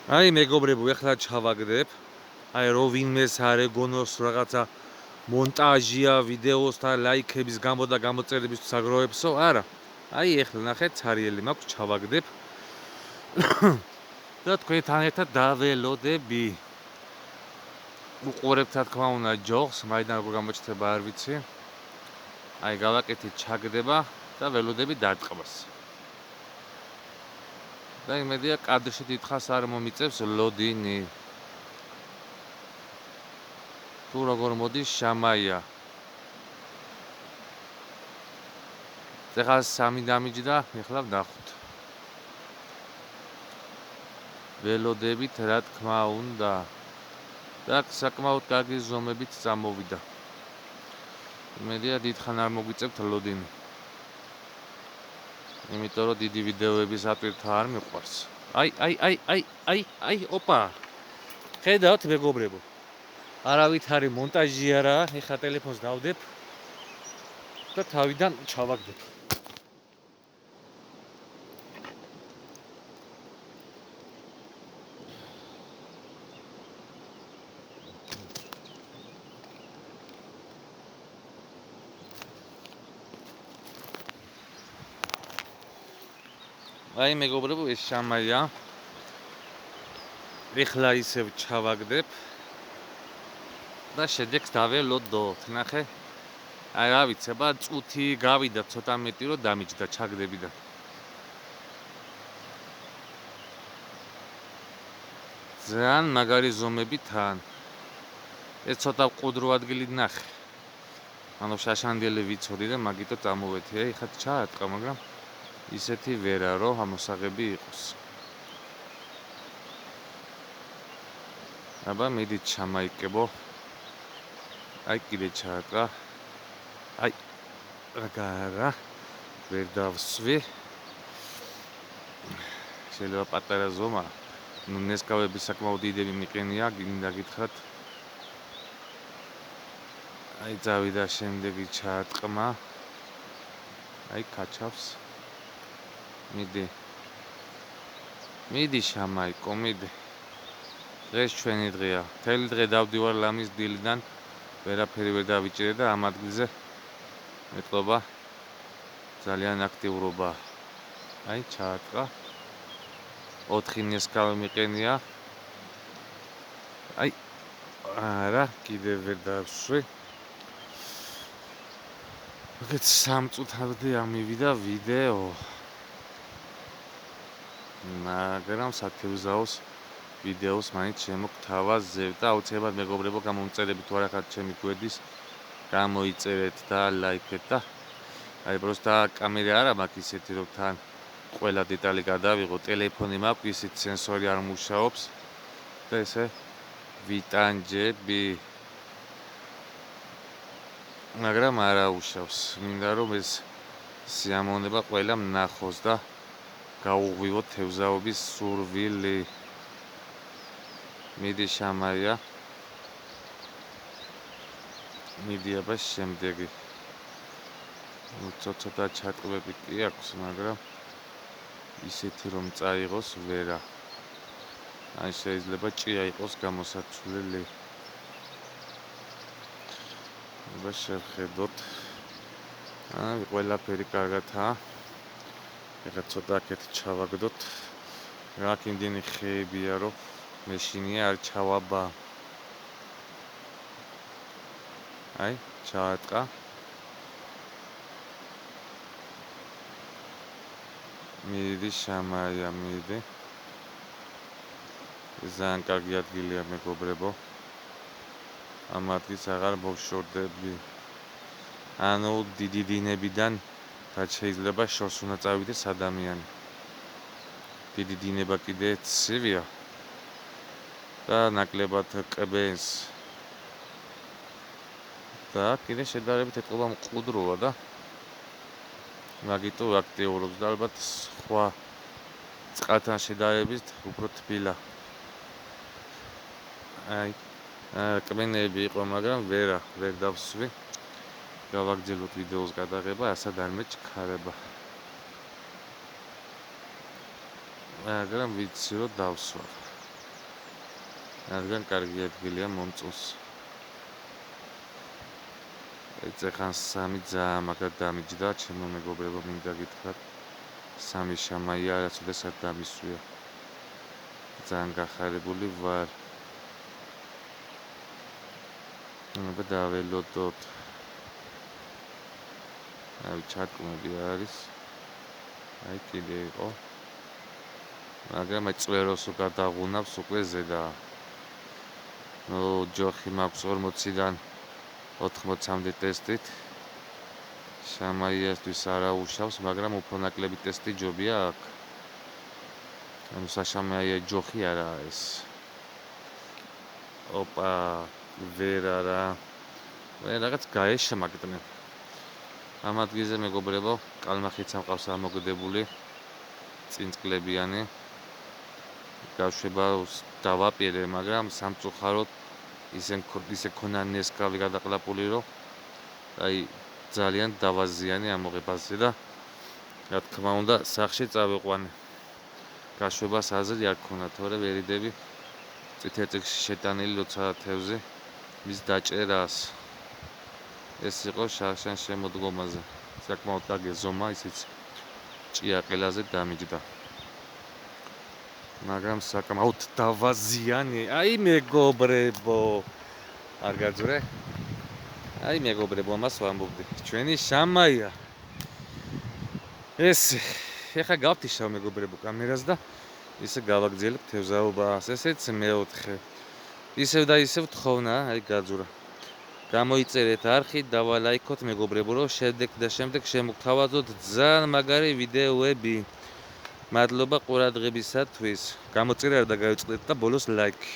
აი მეგობრებო, ეხლა ჩავაგდებ. აი რო ვინმეს არ ეგონოს რაღაცა მონტაჟია ვიდეოს და ლაიქების გამო და გამოწერებისთვის აგროვებსო, არა. აი ეხლა ნახეთ, ცარიელი მაქვს, ჩავაგდებ. და თქვენთან ერთად დაველოდები. უყურებთ რა თქმა უნდა ჯოხს, მაიდან როგორ გამოჩნდება არ ვიცი. აი გავაკეთეთ ჩაგდება და ველოდები დარტყმას. და იმედია კადრში დიდხანს არ მომიწევს ლოდინი. თუ როგორ მოდის შამაია. ეხლა 3 დამიჯდა, ეხლა ვნახოთ. ველოდებით რა თქმა უნდა. და საკმაოდ კარგი ზომებით წამოვიდა. იმედია დიდხან არ მოგვიწევთ ლოდინი. იმიტომ რომ დიდი ვიდეოების ატვირთა არ მიყვარს. აი, ოპა. ხედავთ მეგობრებო. არავითარი მონტაჟი არა, ეხლა ტელეფონს დავდებ და თავიდან ჩავაგდებ. აი მეგობრებო, ეს შამაია. ეხლა ისევ ჩავაგდებ და შედეგს დაველოდოთ. ნახე. აი რა ვიცი, აბა წუთი გავიდა ცოტა მეტი რომ დამიჯდა ჩაგდებიდან. ძალიან მაგარი ზომები თან. ეს ცოტა ყუდრო ადგილი ნახე. ანუ შაშანდელი ვიცოდი და მაგიტო წამოვედი. აი ხა ჩაატყა, მაგრამ ისეთი ვერა რომ ამოსაღები იყოს. აბა მიდით ჩამაიკებო. აი კიდე ჩაატყა. აი რა ვერ დავსვი. შეიძლება პატარა ზომა. ნუ ნესკავები საკმაოდ დიდები მიყენია, გინდა გითხრათ. აი წავიდა შემდეგი ჩაატყმა. აი კაჩავს. მიდი შამაიკო, მიდი. დღეს ჩვენი დღეა. მთელი დღე დავდივარ ლამის დილიდან. ვერაფერი ვერ დავიჭირე და ამ ადგილზე მეტყობა ძალიან აქტიურობა. აი ჩაატყა. 4 ნესკავი მიყენია. აი არა, კიდევ ვერ დავსვი. მოგეთ 3 წუთამდე ამივიდა ვიდეო. მაგრამ სათევზაოს ვიდეოს მაინც შემოგთავაზებ და აუცილებლად მეგობრებო გამომწერებით თუ არა ხართ ჩემი გვერდის გამოიწერეთ და ლაიქეთ და აი პროსტა კამერა არა მაქვს ისეთი რომ თან ყველა დეტალი გადავიღო, ტელეფონი მაქვს ისეთ სენსორი არ მუშაობს და ესე ვიტანჯები. მაგრამ არა უშავს. მინდა რომ ეს სიამოვნება ყველა ნახოს და გაუღვივოთ თევზაობის სურვილი. მიდი შამაია. მიდი აბა შემდეგი. ცოტა ჩატყბები კი აქვს, მაგრამ ისეთი რომ წაიღოს ვერა. აი შეიძლება ჭია იყოს გამოსაცვლელი. აბა შევხედოთ. აი ყველაფერი კარგადაა. ეხლა ცოტა აქეთ ჩავაგდოთ. რა კიდენი ხეებია რომ მეშინია არ ჩავაბა. აი ჩაატყა. მიდი შამაია, მიდი. ძალიან კარგი ადგილია მეგობრებო. ამ ადგილს აღარ მოვშორდები. ანუ დიდი დინებიდან რაც შეიძლება შორს უნდა წავიდეს ადამიანი. დიდი დინება კიდე ცივია და ნაკლებად ყბენს. და კიდე შედარებით ეთყობა მყუდროა და მაგიტო აქტიურობს და ალბათ სხვა წყალთან შედარებით უფრო თბილა. აი ყბენები იყო, მაგრამ ვერ დავსვი. გავაგრძელოთ ვიდეოს გადაღება, ასად არ მეჩქარება. მაგრამ ვიცი რომ დავსვა. რადგან კარგი ადგილია მომწონს. ეხან 3 ძალიან მაგრად დამიჯდა, ჩემო მეგობრებო, მინდა გითხრათ. 3 შამაია არასოდეს არ დამისვია. ძალიან გახარებული ვარ. აბა დაველოდოთ. აი ჩატკმები არის. აი კიდე იყო. მაგრამ აი წვეროს გადაღუნავს უკვე ზედა. ჯოხი მაქვს 40-დან 80-მდე ტესტით. შამაიასთვის არა უშავს, მაგრამ უფრო ნაკლები ტესტი ჯობია აქ. ანუ საშამაია ჯოხი არაა ეს. ოპა, ვერ არა. რაღაც გაეშა მაგდნე. ამ ადგილზე მეგობრებო, კალმახიც ამყავს ამოგდებული. წინწკლებიანი. გაშვება დავაპირე, მაგრამ სამწუხაროდ ისე ქონა ნესკავი გადაყლაპული, რომ აი ძალიან დავაზიანი ამოღებაზე და რა თქმა უნდა, სახში წავიყვანე. გაშვებას აზრი არ ქონა, თორე ვერიდები წითელ წიგნში შეტანილი როცა თევზი მის დაჭერას. ეს იყო შარშან შემოდგომაზე. საკმაოდ კარგი ზომა, ისიც ჭია ყელაზე დამიჯდა. მაგრამ საკმაოდ დავაზიანი. აი მეგობრებო. არ გაძვრე? აი მეგობრებო, ამას ვამბობდი. ჩვენი შამაია. ეს ეხა გავთიშავ მეგობრებო კამერას და ისე გავაგზავნებ თევზაობას. ესეც მეოთხე. ისევ და ისევ თხოვნა, აი გაძვრა. გამოიწერეთ არხი, დავალაიქოთ მეგობრებო, რომ შემდეგ შემოგთავაზოთ ძალიან მაგარი ვიდეოები. მადლობა ყურადღებისათვის. გამოწერა და გაიწყდეთ და ბოლოს ლაიქი.